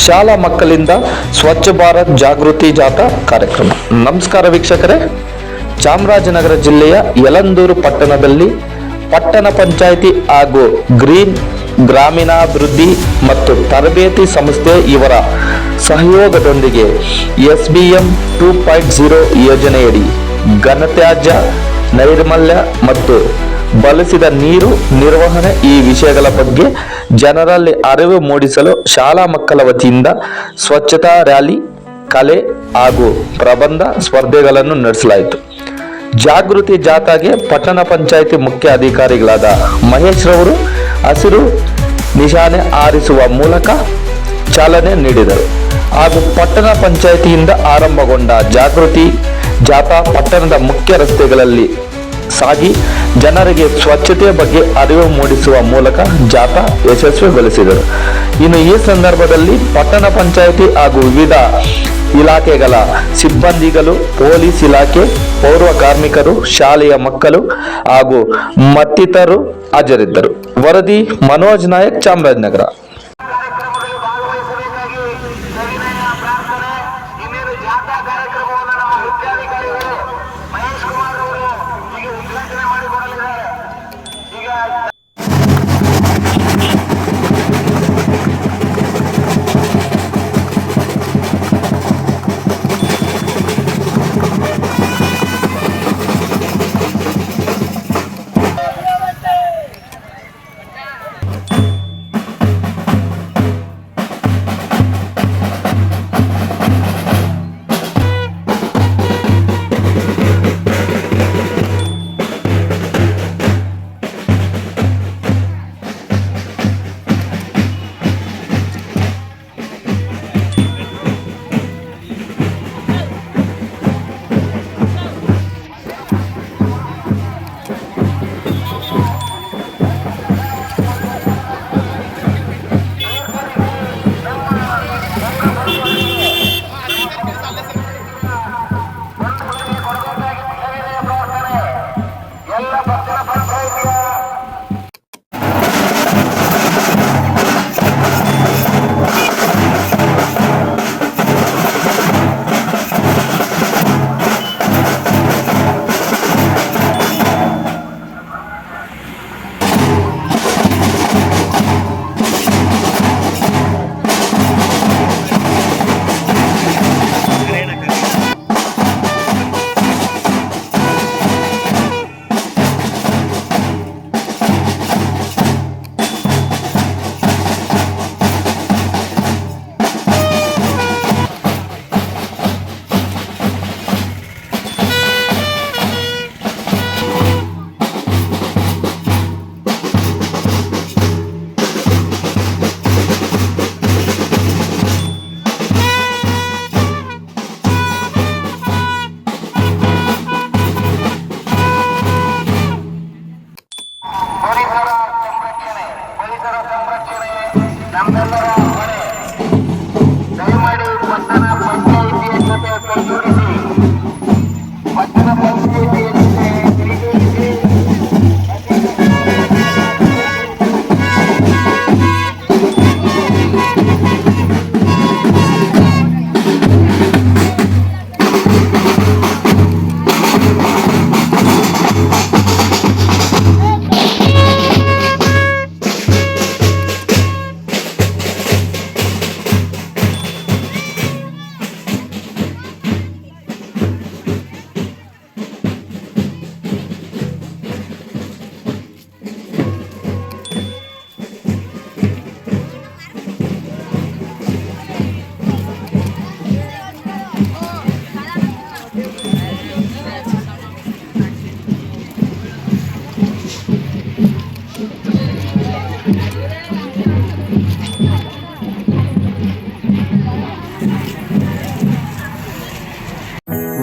ಶಾಲಾ ಮಕ್ಕಳಿಂದ ಸ್ವಚ್ಛ ಭಾರತ್ ಜಾಗೃತಿ ಜಾಥಾ ಕಾರ್ಯಕ್ರಮ. ನಮಸ್ಕಾರ ವೀಕ್ಷಕರೇ, ಚಾಮರಾಜನಗರ ಜಿಲ್ಲೆಯ ಯಳಂದೂರು ಪಟ್ಟಣದಲ್ಲಿ ಪಟ್ಟಣ ಪಂಚಾಯಿತಿ ಹಾಗೂ ಗ್ರೀನ್ ಗ್ರಾಮೀಣಾಭಿವೃದ್ಧಿ ಮತ್ತು ತರಬೇತಿ ಸಂಸ್ಥೆ ಇವರ ಸಹಯೋಗದೊಂದಿಗೆ SBM 2.0 ಯೋಜನೆಯಡಿ ಘನತ್ಯಾಜ್ಯ ನೈರ್ಮಲ್ಯ ಮತ್ತು ಬಳಸಿದ ನೀರು ನಿರ್ವಹಣೆ ಈ ವಿಷಯಗಳ ಬಗ್ಗೆ ಜನರಲ್ಲಿ ಅರಿವು ಮೂಡಿಸಲು ಶಾಲಾ ಮಕ್ಕಳ ವತಿಯಿಂದ ಸ್ವಚ್ಛತಾ ರ್ಯಾಲಿ, ಕಲೆ ಹಾಗೂ ಪ್ರಬಂಧ ಸ್ಪರ್ಧೆಗಳನ್ನು ನಡೆಸಲಾಯಿತು. ಜಾಗೃತಿ ಜಾಥಾಗೆ ಪಟ್ಟಣ ಪಂಚಾಯಿತಿ ಮುಖ್ಯ ಅಧಿಕಾರಿಗಳಾದ ಮಹೇಶ್ ರವರು ಹಸಿರು ನಿಶಾನೆ ಹಾರಿಸುವ ಮೂಲಕ ಚಾಲನೆ ನೀಡಿದರು. ಹಾಗೂ ಪಟ್ಟಣ ಪಂಚಾಯಿತಿಯಿಂದ ಆರಂಭಗೊಂಡ ಜಾಗೃತಿ ಜಾಥಾ ಪಟ್ಟಣದ ಮುಖ್ಯ ರಸ್ತೆಗಳಲ್ಲಿ ಸಾಗಿ ಜನರಿಗೆ ಸ್ವಚ್ಛತೆ ಬಗ್ಗೆ ಅರಿವು ಮೂಡಿಸುವ ಮೂಲಕ ಜಾಥಾ ಯಶಸ್ವಿಗೊಳಿಸಿದರು. ಇನ್ನು ಈ ಸಂದರ್ಭದಲ್ಲಿ ಪಟ್ಟಣ ಪಂಚಾಯಿತಿ ಹಾಗೂ ವಿವಿಧ ಇಲಾಖೆಗಳ ಸಿಬ್ಬಂದಿಗಳು, ಪೊಲೀಸ್ ಇಲಾಖೆ, ಪೌರ ಕಾರ್ಮಿಕರು, ಶಾಲೆಯ ಮಕ್ಕಳು ಹಾಗೂ ಮತ್ತಿತರರು ಹಾಜರಿದ್ದರು. ವರದಿ ಮನೋಜ್ ನಾಯಕ್, ಚಾಮರಾಜನಗರ.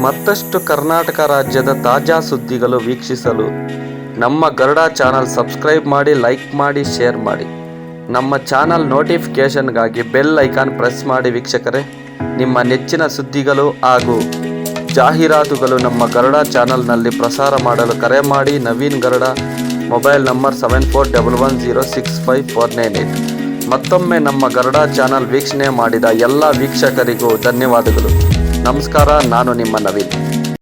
ಮತ್ತಷ್ಟು ಕರ್ನಾಟಕ ರಾಜ್ಯದ ತಾಜಾ ಸುದ್ದಿಗಳು ವೀಕ್ಷಿಸಲು ನಮ್ಮ ಗರುಡ ಚಾನಲ್ ಸಬ್ಸ್ಕ್ರೈಬ್ ಮಾಡಿ, ಲೈಕ್ ಮಾಡಿ, ಶೇರ್ ಮಾಡಿ. ನಮ್ಮ ಚಾನಲ್ ನೋಟಿಫಿಕೇಷನ್ಗಾಗಿ ಬೆಲ್ ಐಕಾನ್ ಪ್ರೆಸ್ ಮಾಡಿ. ವೀಕ್ಷಕರೇ, ನಿಮ್ಮ ನೆಚ್ಚಿನ ಸುದ್ದಿಗಳು ಹಾಗೂ ಜಾಹೀರಾತುಗಳು ನಮ್ಮ ಗರುಡ ಚಾನಲ್ನಲ್ಲಿ ಪ್ರಸಾರ ಮಾಡಲು ಕರೆ ಮಾಡಿ. Naveen Garuda, mobile number 7411065498. ಮತ್ತೊಮ್ಮೆ ನಮ್ಮ ಗರುಡ ಚಾನಲ್ ವೀಕ್ಷಣೆ ಮಾಡಿದ ಎಲ್ಲ ವೀಕ್ಷಕರಿಗೂ ಧನ್ಯವಾದಗಳು. ನಮಸ್ಕಾರ. ನಾನು ನಿಮ್ಮ ನವೀನ್.